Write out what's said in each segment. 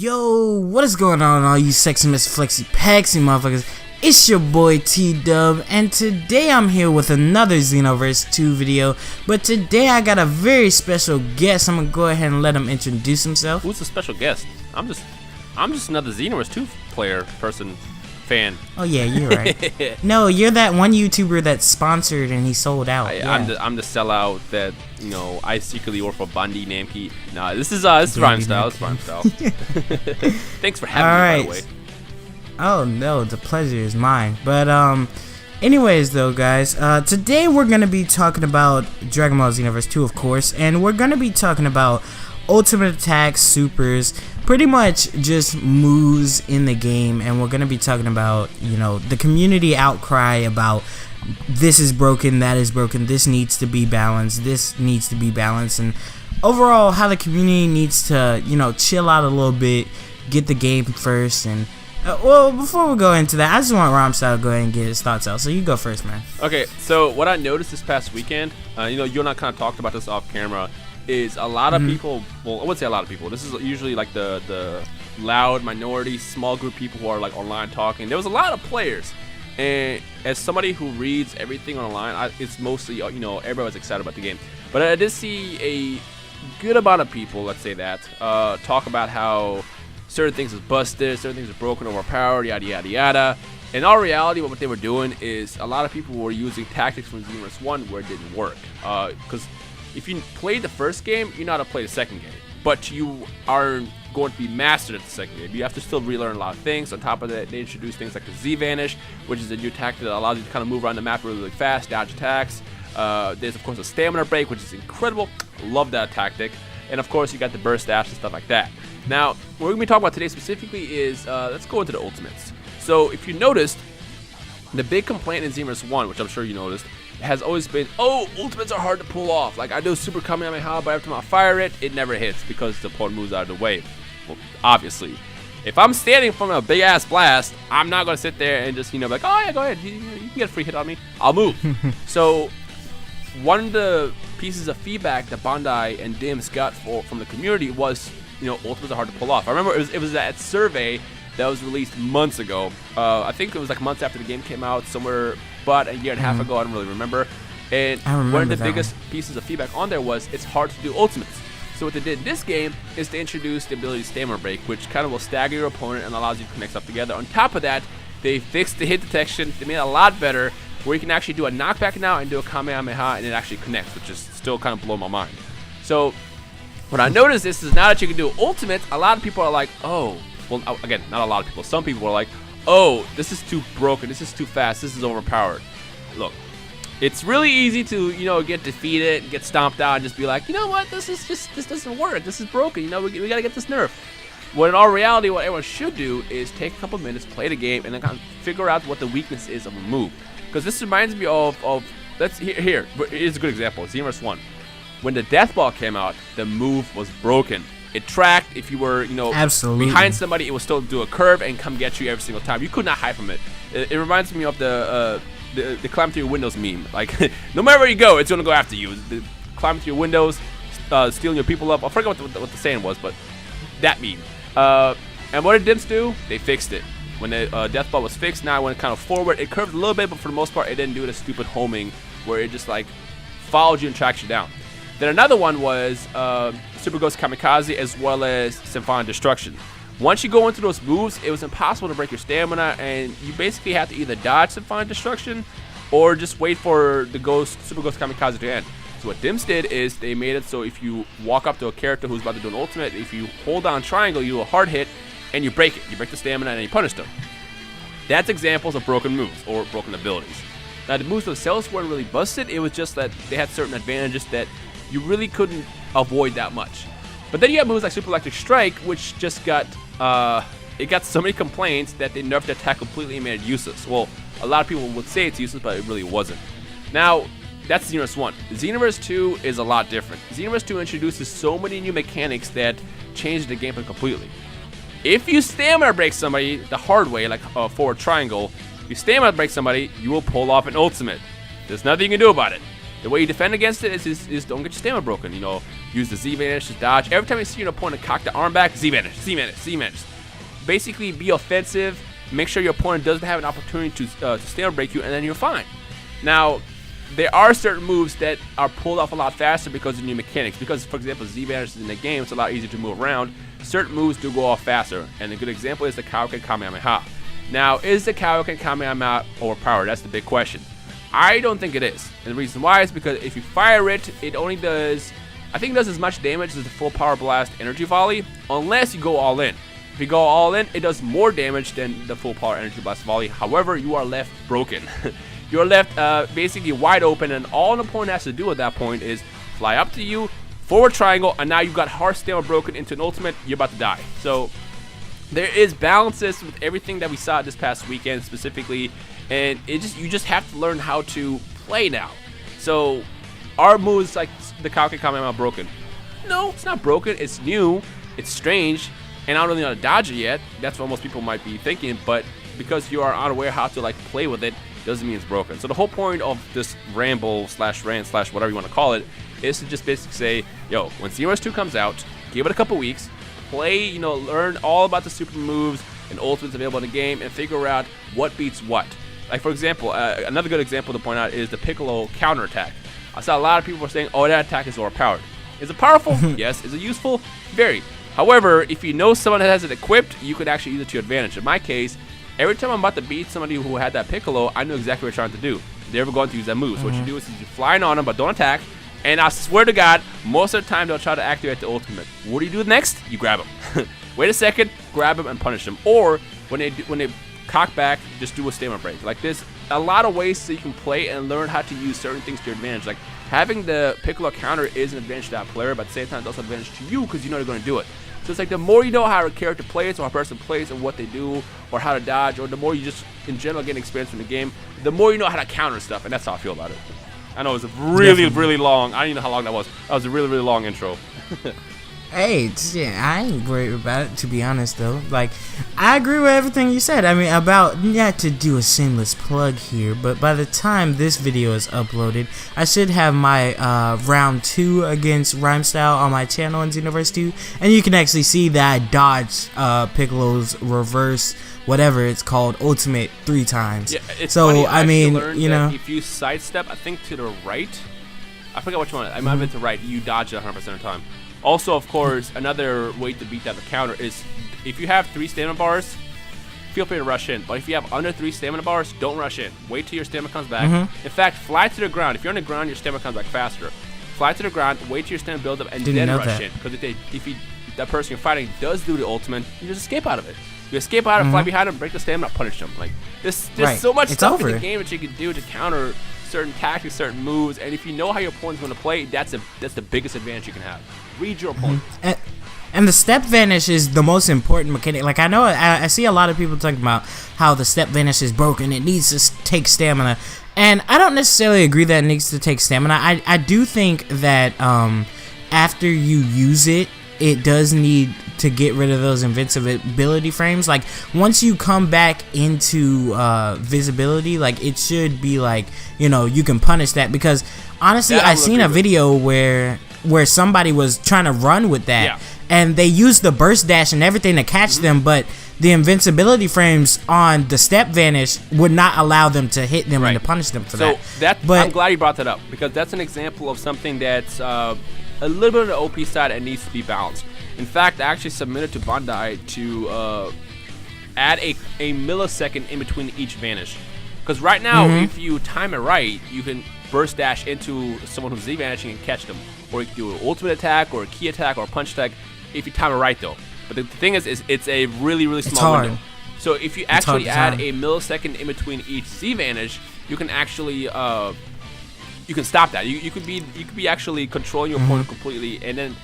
Yo, what is going on, all you sexy Miss Flexy Paxy motherfuckers? It's your boy T-Dub, and today I'm here with another Xenoverse 2 video. But today I got a very special guest. I'm gonna go ahead and let him introduce himself. Who's the special guest? I'm just another Xenoverse 2 fan. Oh yeah, you're right. No, you're that one YouTuber that's sponsored and he sold out. I'm the sellout that I secretly work for Bundy Namki. Nah, this is Rhymestyle. It's Rhymestyle. Thanks for having me, by the way. Oh no, the pleasure is mine. But anyways though, guys, today we're gonna be talking about Dragon Ball Xenoverse 2, of course, and we're gonna be talking about ultimate attacks, supers, pretty much just moves in the game, and we're gonna be talking about the community outcry about this is broken, that is broken, this needs to be balanced, and overall how the community needs to chill out a little bit, get the game first. And well, before we go into that, I just want Rhymestyle to go ahead and get his thoughts out. So you go first, man. Okay, so what I noticed this past weekend, you and I kind of talked about this off camera, is a lot of people, well, I wouldn't say a lot of people, this is usually like the loud minority, small group of people who are like online talking. There was a lot of players, and as somebody who reads everything online, it's mostly, everybody's excited about the game. But I did see a good amount of people, let's say that, talk about how certain things is busted, certain things are broken, overpowered, yada yada yada. In all reality, what they were doing is a lot of people were using tactics from Xenoverse 1 where it didn't work. Because if you played the first game, you know how to play the second game, but you aren't going to be mastered at the second game. You have to still relearn a lot of things. On top of that, they introduced things like the Z-Vanish, which is a new tactic that allows you to kind of move around the map really, really fast, dodge attacks. There's, of course, a stamina break, which is incredible. Love that tactic. And, of course, you got the burst dash and stuff like that. Now, what we're going to be talking about today specifically is, let's go into the ultimates. So, if you noticed, the big complaint in Xenoverse 1, which I'm sure you noticed, has always been, oh, ultimates are hard to pull off. Like, I do Super Kamehameha, but every time I fire it, it never hits because the opponent moves out of the way. Well, obviously. If I'm standing from a big-ass blast, I'm not going to sit there and just, be like, oh, yeah, go ahead. You can get a free hit on me. I'll move. So, one of the pieces of feedback that Bandai and Dims got from the community was, ultimates are hard to pull off. I remember it was that survey that was released months ago. I think it was like months after the game came out, somewhere but a year and a half ago. I don't really remember. And one of the biggest pieces of feedback on there was it's hard to do ultimates. So what they did in this game is they introduced the ability Stamina Break, which kind of will stagger your opponent and allows you to connect stuff together. On top of that, they fixed the hit detection. They made it a lot better, where you can actually do a knockback now and do a Kamehameha, and it actually connects, which is still kind of blow my mind. So what I noticed is now that you can do ultimates, a lot of people are like, oh, well, again, not a lot of people. Some people are like, oh, this is too broken. This is too fast. This is overpowered. Look, it's really easy to, get defeated and get stomped out and just be like, you know what, this doesn't work. This is broken. We got to get this nerfed. When in all reality, what everyone should do is take a couple minutes, play the game, and then kind of figure out what the weakness is of a move. Because this reminds me of here, here's a good example. Xenoverse 1. When the Death Ball came out, the move was broken. It tracked. If you were, absolutely behind somebody, it would still do a curve and come get you every single time. You could not hide from it. It reminds me of the climb through your windows meme. Like, no matter where you go, it's gonna go after you. Climb through your windows, stealing your people up. I forget what the saying was, but that meme. And what did Dims do? They fixed it. When the Death Ball was fixed, now it went kind of forward. It curved a little bit, but for the most part, it didn't do the stupid homing where it just like followed you and tracked you down. Then another one was Super Ghost Kamikaze, as well as Symphonic Destruction. Once you go into those moves, it was impossible to break your stamina, and you basically have to either dodge Symphonic Destruction or just wait for the Super Ghost Kamikaze to end. So what Dims did is they made it so if you walk up to a character who's about to do an ultimate, if you hold down triangle, you do a hard hit, and you break it. You break the stamina, and then you punish them. That's examples of broken moves or broken abilities. Now, the moves themselves weren't really busted. It was just that they had certain advantages that you really couldn't avoid that much. But then you have moves like Super Electric Strike, which just got so many complaints that they nerfed the attack completely and made it useless. Well, a lot of people would say it's useless, but it really wasn't. Now, that's Xenoverse 1. Xenoverse 2 is a lot different. Xenoverse 2 introduces so many new mechanics that change the gameplay completely. If you stamina break somebody the hard way, like a forward triangle, if you stamina break somebody, you will pull off an ultimate. There's nothing you can do about it. The way you defend against it is don't get your stamina broken. You know, use the Z vanish to dodge. Every time you see an opponent cock the arm back, Z vanish, Z vanish, Z vanish. Basically, be offensive. Make sure your opponent doesn't have an opportunity to stamina break you, and then you're fine. Now, there are certain moves that are pulled off a lot faster because of new mechanics. Because, for example, Z vanish in the game, it's a lot easier to move around. Certain moves do go off faster, and a good example is the Kaioken Kamehameha. Now, is the Kaioken Kamehameha overpowered? That's the big question. I don't think it is. And the reason why is because if you fire it, it only does, I think it does as much damage as the full power blast energy volley, unless you go all in. If you go all in, it does more damage than the full power energy blast volley. However, you are left broken. You're left basically wide open, and all an opponent has to do at that point is fly up to you, forward triangle, and now you've got heart stamina broken into an ultimate. You're about to die. So there is balances with everything that we saw this past weekend specifically, and you just have to learn how to play now. So are moves like the Kaioken Kamehameha broken? No, it's not broken. It's new. It's strange, and I don't really know how to dodge it yet. That's what most people might be thinking, but because you are unaware how to play with it, doesn't mean it's broken. So the whole point of this ramble slash rant slash whatever you want to call it is to just basically say, yo, when Xenoverse 2 comes out, give it a couple weeks, play, learn all about the super moves and ultimates available in the game, and figure out what beats what. Like, for example, another good example to point out is the Piccolo counterattack. I saw a lot of people were saying, oh, that attack is overpowered. Is it powerful? Yes. Is it useful? Very. However, if you know someone that has it equipped, you could actually use it to your advantage. In my case, every time I'm about to beat somebody who had that Piccolo, I knew exactly what you're trying to do. They're ever going to use that move. So what you do is you fly in on them, but don't attack. And I swear to God, most of the time they'll try to activate the ultimate. What do you do next? You grab them. Wait a second, grab them and punish them. Or when they cock back, just do a stamina break. Like, there's a lot of ways so you can play and learn how to use certain things to your advantage. Like, having the Piccolo counter is an advantage to that player, but at the same time it's also an advantage to you because you know they're going to do it. So it's like the more you know how a character plays or how a person plays and what they do or how to dodge, or the more you just in general get experience from the game, the more you know how to counter stuff, and that's how I feel about it. I know it was a really long, I don't even know how long that was. That was a really long intro. Hey, I ain't worried about it, to be honest, though. Like, I agree with everything you said. I mean, about, not to do a shameless plug here, but by the time this video is uploaded, I should have my round 2 against Rhymestyle on my channel in Xenoverse 2, and you can actually see that I dodged Piccolo's reverse, whatever it's called, ultimate 3 times. Yeah, it's so, funny. I mean, if you sidestep, I think to the right, I forget which one, I might have been to the right, you dodge it 100% of the time. Also, of course, another way to beat that counter is if you have 3 stamina bars, feel free to rush in. But if you have under 3 stamina bars, don't rush in. Wait till your stamina comes back. In fact, fly to the ground. If you're on the ground, your stamina comes back faster. Fly to the ground, wait till your stamina builds up, and then rush in. Because if that person you're fighting does do the ultimate, you just escape out of it. You escape out and fly behind them, break the stamina, punish them. Like, there's so much stuff in the game that you can do to counter certain tactics, certain moves, and if you know how your opponent's going to play, that's the biggest advantage you can have. Read your opponent. And the step vanish is the most important mechanic. Like, I know I see a lot of people talking about how the step vanish is broken. It needs to take stamina. And I don't necessarily agree that it needs to take stamina. I do think that after you use it, it does need to get rid of those invincibility frames. Like, once you come back into visibility, like, it should be like, you can punish that. Because honestly, I seen a video where somebody was trying to run with that, and they used the burst dash and everything to catch them, but the invincibility frames on the step vanish would not allow them to hit them and to punish them for that. But I'm glad you brought that up, because that's an example of something that's a little bit on the OP side and needs to be balanced. In fact, I actually submitted to Bandai to add a millisecond in between each vanish. Because right now, if you time it right, you can burst dash into someone who's Z-vanishing and catch them. Or you can do an ultimate attack, or a key attack, or a punch attack, if you time it right, though. But the thing is it's a really small window. So if you actually add a millisecond in between each Z-vanish, you can actually you can stop that. You could be actually controlling your opponent completely, and then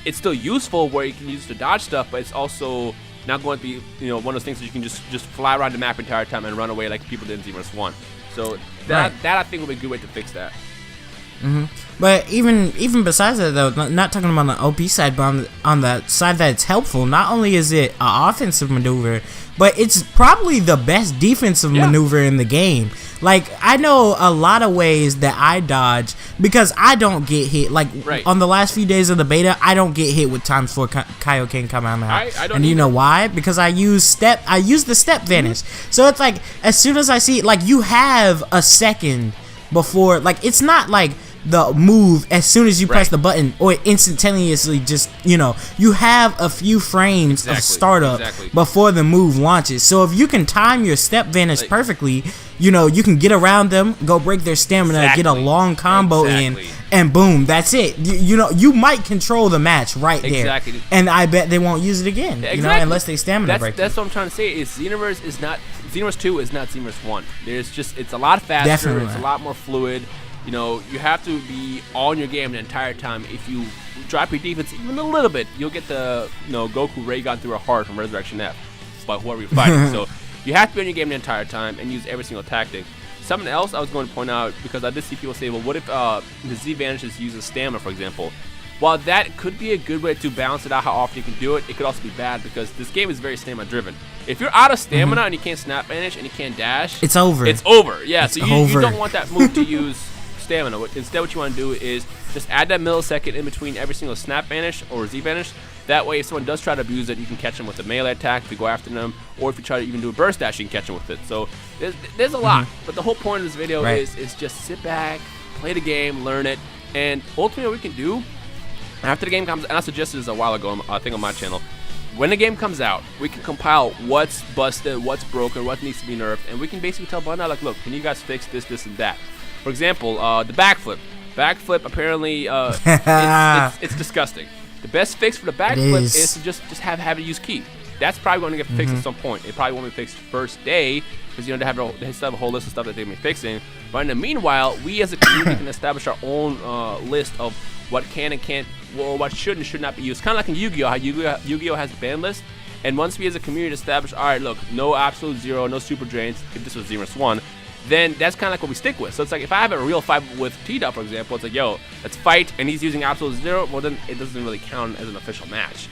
it's still useful where you can use it to dodge stuff, but it's also not going to be one of those things that you can just fly around the map the entire time and run away like people did in Xenoverse 1. So that I think would be a good way to fix that. But even besides that, though, not talking about the OP side, but on the side that's helpful, not only is it an offensive maneuver, but it's probably the best defensive maneuver in the game. Like, I know a lot of ways that I dodge because I don't get hit. Like, on the last few days of the beta, I don't get hit with times 4 Kaioken Kamehameha. I don't and you know why? Because I use the step vanish. So it's like, as soon as I see, like, you have a second before, like, it's not like the move as soon as you press the button or it instantaneously just, you know, you have a few frames of startup before the move launches. So if you can time your step vanish perfectly, you know, you can get around them, go break their stamina, get a long combo in, and boom, that's it. You know, you might control the match there. And I bet they won't use it again, you know, unless they stamina break. That's what I'm trying to say is Xenoverse 2 is not Xenoverse 1. It's a lot faster, definitely. It's a lot more fluid. You know, you have to be on your game the entire time. If you drop your defense even a little bit, you'll get the, you know, Goku Ray gone through a heart from Resurrection F by whoever you're fighting. So you have to be on your game the entire time and use every single tactic. Something else I was going to point out, because I did see people say, well, what if the Z vanishes uses stamina, for example? While that could be a good way to balance it out how often you can do it, it could also be bad because this game is very stamina driven. If you're out of stamina and you can't snap vanish and you can't dash, it's over. It's over. Yeah, so you don't want that move to use stamina. Instead, what you want to do is just add that millisecond in between every single snap vanish or Z vanish. That way, if someone does try to abuse it, you can catch them with a melee attack if you go after them, or if you try to even do a burst dash, you can catch them with it. So there's a lot, but the whole point of this video is just sit back, play the game, learn it, and ultimately what we can do after the game comes, and I suggested this a while ago, I think on my channel, when the game comes out, we can compile what's busted, what's broken, what needs to be nerfed, and we can basically tell Bandai, like, look, can you guys fix this, this, and that? For example, the backflip. Backflip apparently it's disgusting. The best fix for the backflip is to just have it use key. That's probably going to get fixed at some point. It probably won't be fixed first day because you know they still have a whole list of stuff that they've been fixing. But in the meanwhile, we as a community can establish our own list of what can and can't, or what should and should not be used. Kind of like in Yu-Gi-Oh, how Yu-Gi-Oh has a ban list. And once we as a community establish, all right, look, no absolute zero, no super drains. If this was Xenoverse 1. Then that's kind of like what we stick with. So it's like if I have a real fight with T-Dub, for example, it's like, yo, let's fight, and he's using absolute zero, well, then it doesn't really count as an official match.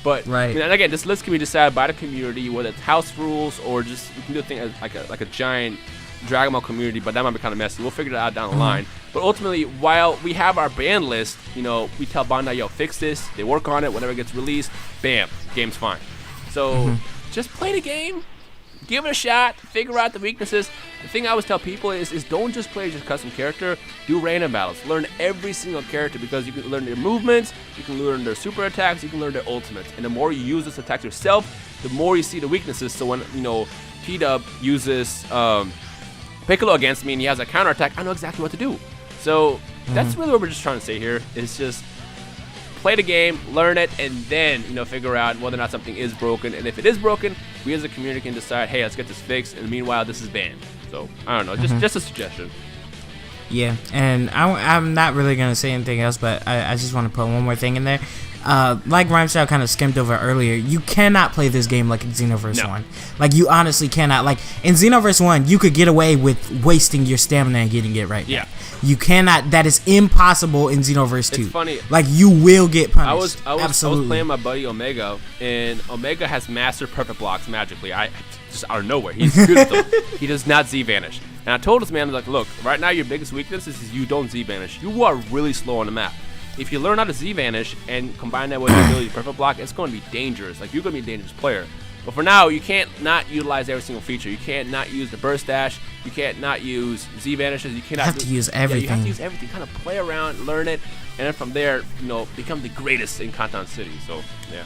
But, you know, and again, this list can be decided by the community, whether it's house rules or just, you can do a thing as like a giant Dragon Ball community, but that might be kind of messy. We'll figure it out down the line. But ultimately, while we have our ban list, you know, we tell Bandai, yo, fix this, they work on it, whenever it gets released, bam, game's fine. So just play the game. Give it a shot, figure out the weaknesses. The thing I always tell people is don't just play just custom character, do random battles. Learn every single character because you can learn their movements, you can learn their super attacks, you can learn their ultimates. And the more you use this attack yourself, the more you see the weaknesses. So when, you know, T-Dub uses Piccolo against me and he has a counter attack, I know exactly what to do. So that's really what we're just trying to say here. Is just play the game, learn it, and then, you know, figure out whether or not something is broken. And if it is broken, we as a community can decide, hey, let's get this fixed. And meanwhile, this is banned. So I don't know, just a suggestion. Yeah, and I'm not really gonna say anything else, but I just want to put one more thing in there. Like Rhymestyle kind of skimmed over earlier, you cannot play this game like in Xenoverse 1. Like, you honestly cannot. Like, in Xenoverse 1, you could get away with wasting your stamina and getting it right back. You cannot. That is impossible in Xenoverse 2. It's funny. Like, you will get punished. I was playing my buddy Omega, and Omega has mastered perfect blocks magically. Just out of nowhere. He's good at them. He does not Z-Vanish. And I told this man, like, look, right now your biggest weakness is you don't Z-Vanish. You are really slow on the map. If you learn how to Z-Vanish and combine that with the ability to perfect block, it's going to be dangerous. Like, you're going to be a dangerous player. But for now, you can't not utilize every single feature. You can't not use the burst dash. You can't not use Z-Vanishes. You cannot have to use everything. Yeah, you have to use everything. Kind of play around, learn it, and then from there, you know, become the greatest in Canton City. So, yeah.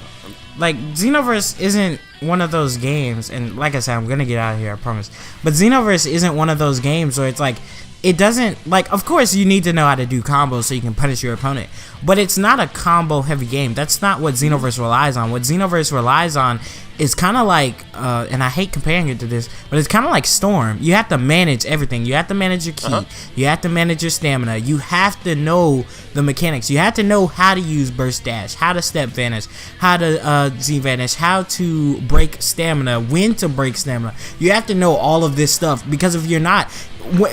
Like, Xenoverse isn't one of those games, and like I said, I'm going to get out of here, I promise. But Xenoverse isn't one of those games where it's like, it doesn't, like, of course you need to know how to do combos so you can punish your opponent, but it's not a combo heavy game. That's not what Xenoverse relies on. What Xenoverse relies on is kind of like, and I hate comparing it to this, but it's kind of like Storm. You have to manage everything. You have to manage your ki. You have to manage your stamina. You have to know the mechanics. You have to know how to use burst dash, how to step vanish, how to Z vanish, how to break stamina, when to break stamina. You have to know all of this stuff, because if you're not,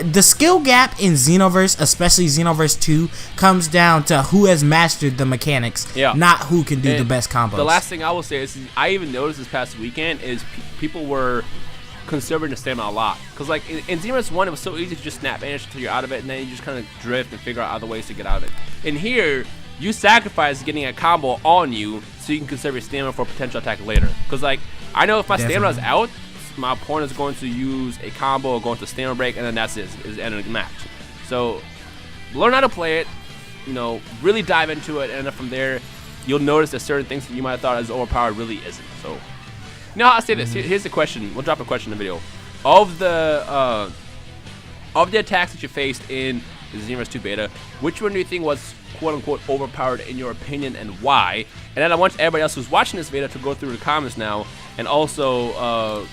the skill gap in Xenoverse, especially Xenoverse 2, comes down to who has mastered the mechanics, not who can do the best combos. The last thing I will say is, I even noticed this past weekend is people were conserving the stamina a lot. Because like in Xenoverse 1, it was so easy to just snap vanish until you're out of it, and then you just kind of drift and figure out other ways to get out of it. In here, you sacrifice getting a combo on you so you can conserve your stamina for a potential attack later. Because like I know if my stamina is out, my opponent is going to use a combo or go into stamina break, and then that's it. Is the end of the match. So learn how to play it. You know, really dive into it, and then from there, you'll notice that certain things that you might have thought is overpowered really isn't. So, I'll say this. Here's the question. We'll drop a question in the video. Of the attacks that you faced in the Xenoverse 2 beta, which one do you think was quote-unquote overpowered in your opinion, and why? And then I want everybody else who's watching this video to go through the comments now and also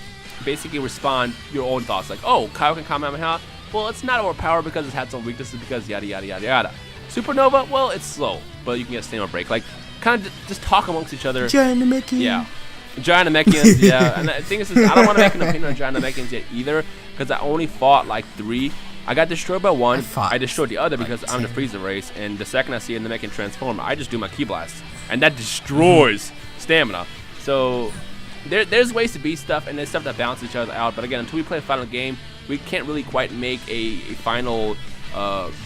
basically respond your own thoughts. Like, oh, Kaioken Kamehameha, well, it's not overpowered because it had some weaknesses because yada yada yada yada. Supernova, well, it's slow, but you can get a stamina break. Like, kind of just talk amongst each other. Giant Namekians. Yeah. Giant Namekians, yeah. And the thing is, I don't want to make an opinion on Giant Namekians yet either, because I only fought like 3. I got destroyed by 1. I destroyed the other because I'm the Freezer race, and the second I see a Namekian transform, I just do my Ki Blast, and that destroys stamina. So there's ways to beat stuff, and there's stuff that balances each other out. But again, until we play a final game, we can't really quite make a final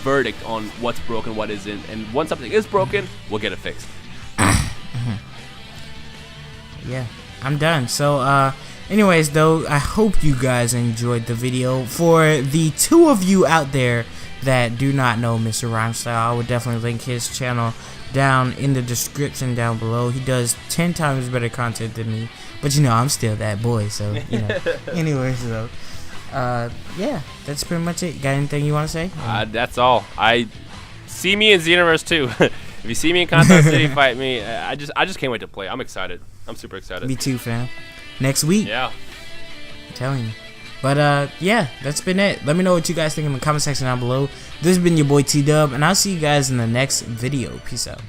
verdict on what's broken, what isn't, and once something is broken, we'll get it fixed. Yeah, I'm done. So anyways though, I hope you guys enjoyed the video. For the 2 of you out there that do not know Mr. Rhymestyle, I would definitely link his channel down in the description down below. He does 10 times better content than me, but I'm still that boy, so anyways though, yeah, that's pretty much it. Got anything you want to say? That's all. See me in Xenoverse 2. If you see me in Contact City, fight me. I just can't wait to play. I'm excited. I'm super excited. Me too, fam. Next week. Yeah. I'm telling you. But yeah, that's been it. Let me know what you guys think in the comment section down below. This has been your boy T-Dub, and I'll see you guys in the next video. Peace out.